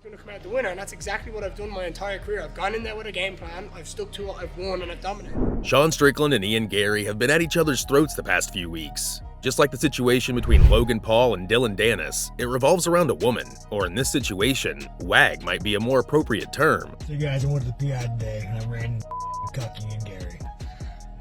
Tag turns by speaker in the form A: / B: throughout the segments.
A: going to come out the winner, and that's exactly what I've done my entire career. I've gone in there with a game plan, I've stuck to it, I've won, and I've dominated.
B: Sean Strickland and Ian Garry have been at each other's throats the past few weeks. Just like the situation between Logan Paul and Dylan Dennis, it revolves around a woman, or in this situation, wag might be a more appropriate term.
C: So guys, I went to the PI today, and I ran Cucky and Garry.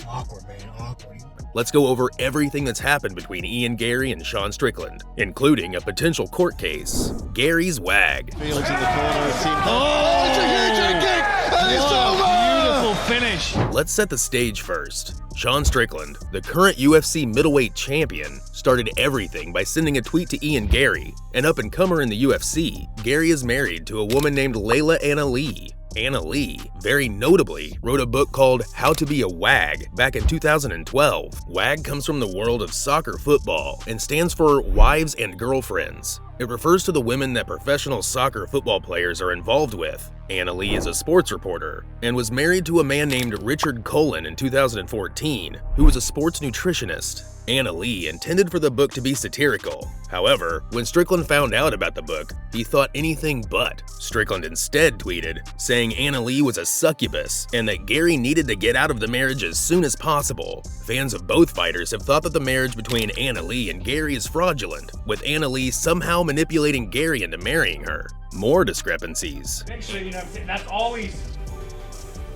C: Awkward, man, awkward.
B: Let's go over everything that's happened between Ian Garry and Sean Strickland, including a potential court case. Garry's wag.
D: Fields in the corner. Oh, it's a huge kick! And it's over! Beautiful finish.
B: Let's set the stage first. Sean Strickland, the current UFC middleweight champion, started everything by sending a tweet to Ian Garry, an up-and-comer in the UFC. Garry is married to a woman named Layla Anna Lee. Anna Lee, very notably, wrote a book called How to Be a Wag back in 2012. WAG comes from the world of soccer football and stands for Wives and Girlfriends. It refers to the women that professional soccer football players are involved with. Anna Lee is a sports reporter and was married to a man named Richard Cullen in 2014, who was a sports nutritionist. Anna Lee intended for the book to be satirical. However, when Strickland found out about the book, he thought anything but. Strickland instead tweeted, saying Anna Lee was a succubus and that Garry needed to get out of the marriage as soon as possible. Fans of both fighters have thought that the marriage between Anna Lee and Garry is fraudulent, with Anna Lee somehow manipulating Garry into marrying her. More discrepancies.
E: Eventually, that's always,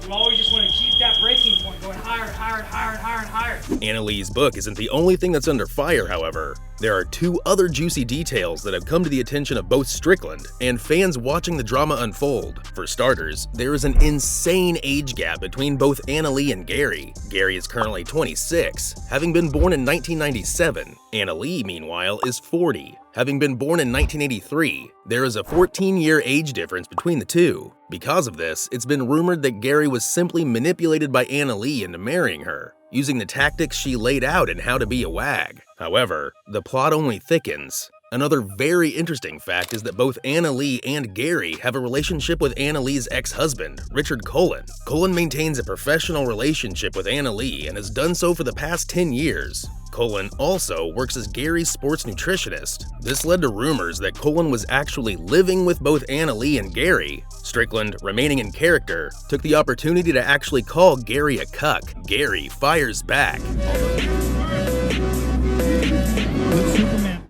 E: you always just want to keep that breaking point going higher, higher, higher, higher, higher.
B: Anna Lee's book isn't the only thing that's under fire, however. There are two other juicy details that have come to the attention of both Strickland and fans watching the drama unfold. For starters, there is an insane age gap between both Anna Lee and Garry. Garry is currently 26, having been born in 1997. Anna Lee, meanwhile, is 40, having been born in 1983. There is a 14-year age difference between the two. Because of this, it's been rumored that Garry was simply manipulated by Anna Lee into marrying her, using the tactics she laid out in How to Be a Wag. However, the plot only thickens. Another very interesting fact is that both Anna Lee and Garry have a relationship with Anna Lee's ex-husband, Richard Cullen. Cullen maintains a professional relationship with Anna Lee and has done so for the past 10 years. Cullen also works as Garry's sports nutritionist. This led to rumors that Cullen was actually living with both Anna Lee and Garry. Strickland, remaining in character, took the opportunity to actually call Garry a cuck. Garry fires back.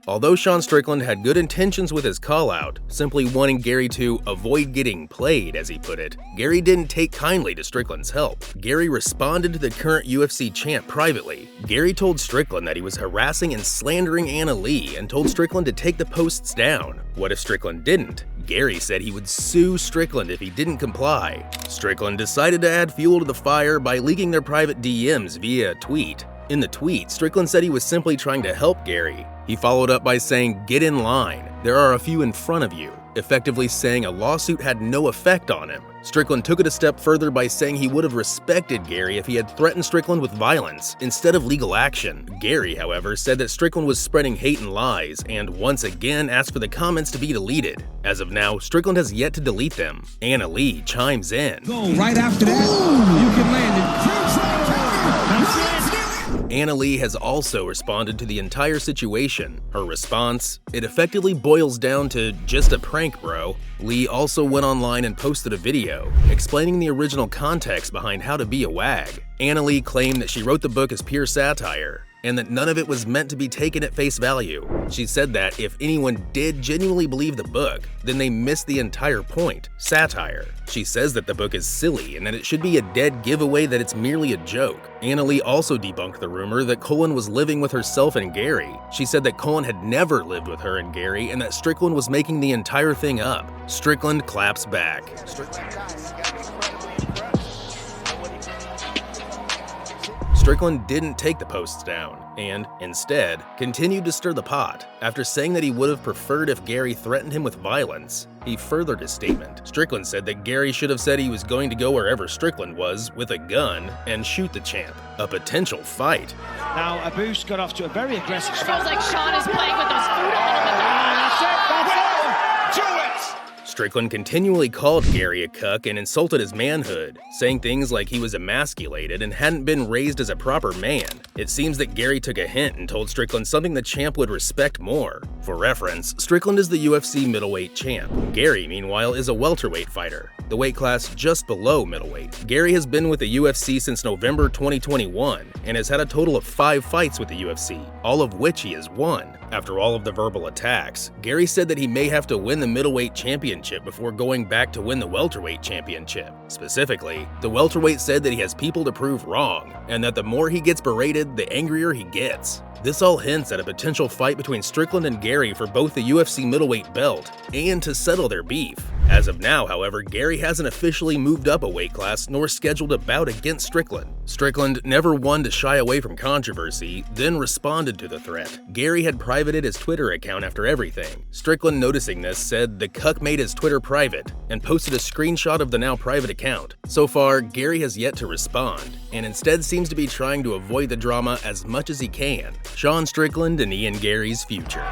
B: Although Sean Strickland had good intentions with his call-out, simply wanting Garry to avoid getting played, as he put it, Garry didn't take kindly to Strickland's help. Garry responded to the current UFC champ privately. Garry told Strickland that he was harassing and slandering Anna Lee and told Strickland to take the posts down. What if Strickland didn't? Garry said he would sue Strickland if he didn't comply. Strickland decided to add fuel to the fire by leaking their private DMs via a tweet. In the tweet, Strickland said he was simply trying to help Garry. He followed up by saying, "Get in line. There are a few in front of you," effectively saying a lawsuit had no effect on him. Strickland took it a step further by saying he would have respected Garry if he had threatened Strickland with violence instead of legal action. Garry, however, said that Strickland was spreading hate and lies and once again asked for the comments to be deleted. As of now, Strickland has yet to delete them. Anna Lee chimes in.
F: Go right after that, you can land it.
B: Anna Lee has also responded to the entire situation. Her response, "It effectively boils down to just a prank, bro." Lee also went online and posted a video explaining the original context behind How to Be a Wag. Anna Lee claimed that she wrote the book as pure satire and that none of it was meant to be taken at face value. She said that if anyone did genuinely believe the book, then they missed the entire point, satire. She says that the book is silly and that it should be a dead giveaway that it's merely a joke. Anna Lee also debunked the rumor that Cullen was living with herself and Garry. She said that Cullen had never lived with her and Garry and that Strickland was making the entire thing up. Strickland claps back. Strickland didn't take the posts down and, instead, continued to stir the pot. After saying that he would have preferred if Garry threatened him with violence, he furthered his statement. Strickland said that Garry should have said he was going to go wherever Strickland was with a gun and shoot the champ. A potential fight.
D: Now, Abus got off to a very aggressive start.
G: Feels like Sean is playing with his food a little bit.
D: That's it!
B: Strickland continually called Garry a cuck and insulted his manhood, saying things like he was emasculated and hadn't been raised as a proper man. It seems that Garry took a hint and told Strickland something the champ would respect more. For reference, Strickland is the UFC middleweight champ. Garry, meanwhile, is a welterweight fighter, the weight class just below middleweight. Garry has been with the UFC since November 2021 and has had a total of 5 fights with the UFC, all of which he has won. After all of the verbal attacks, Garry said that he may have to win the middleweight championship before going back to win the welterweight championship. Specifically, the welterweight said that he has people to prove wrong, and that the more he gets berated, the angrier he gets. This all hints at a potential fight between Strickland and Garry for both the UFC middleweight belt and to settle their beef. As of now, however, Garry hasn't officially moved up a weight class nor scheduled a bout against Strickland. Strickland, never one to shy away from controversy, then responded to the threat. Garry had privated his Twitter account after everything. Strickland, noticing this, said the cuck made his Twitter private and posted a screenshot of the now private account. So far, Garry has yet to respond, and instead seems to be trying to avoid the drama as much as he can. Sean Strickland and Ian Garry's future.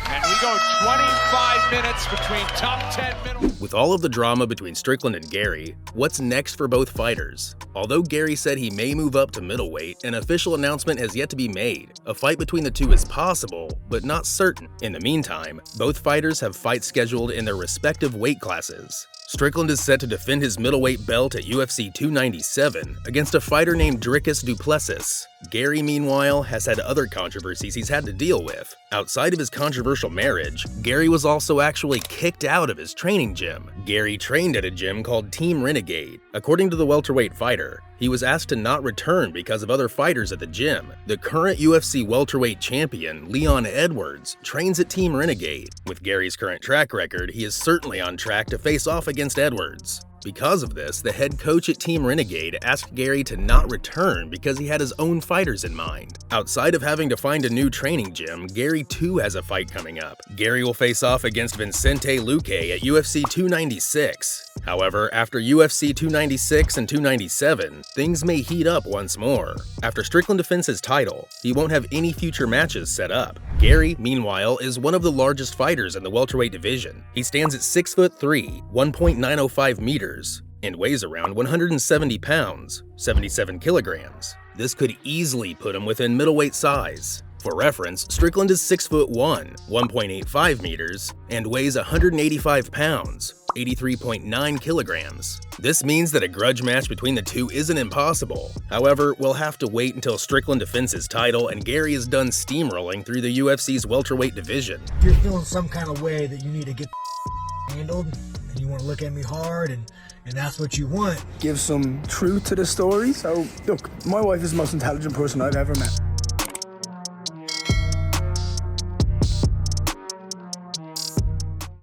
D: And we go 25 minutes between top 10 middle.
B: With all of the drama between Strickland and Garry, what's next for both fighters? Although Garry said he may move up to middleweight, an official announcement has yet to be made. A fight between the two is possible, but not certain. In the meantime, both fighters have fights scheduled in their respective weight classes. Strickland is set to defend his middleweight belt at UFC 297 against a fighter named Dricus du Plessis. Garry, meanwhile, has had other controversies he's had to deal with. Outside of his controversial marriage, Garry was also actually kicked out of his training gym. Garry trained at a gym called Team Renegade. According to the welterweight fighter, he was asked to not return because of other fighters at the gym. The current UFC welterweight champion, Leon Edwards, trains at Team Renegade. With Garry's current track record, he is certainly on track to face off against Edwards. Because of this, the head coach at Team Renegade asked Garry to not return because he had his own fighters in mind. Outside of having to find a new training gym, Garry too has a fight coming up. Garry will face off against Vicente Luque at UFC 296. However, after UFC 296 and 297, things may heat up once more. After Strickland defends his title, he won't have any future matches set up. Garry, meanwhile, is one of the largest fighters in the welterweight division. He stands at 6'3", 1.905 meters, and weighs around 170 pounds, 77 kilograms. This could easily put him within middleweight size. For reference, Strickland is 6'1", 1.85 meters, and weighs 185 pounds, 83.9 kilograms. This means that a grudge match between the two isn't impossible. However, we'll have to wait until Strickland defends his title and Garry is done steamrolling through the UFC's welterweight division.
C: If you're feeling some kind of way that you need to get handled, and you want to look at me hard, and that's what you want.
G: Give some truth to the story. So, look, my wife is the most intelligent person I've ever met.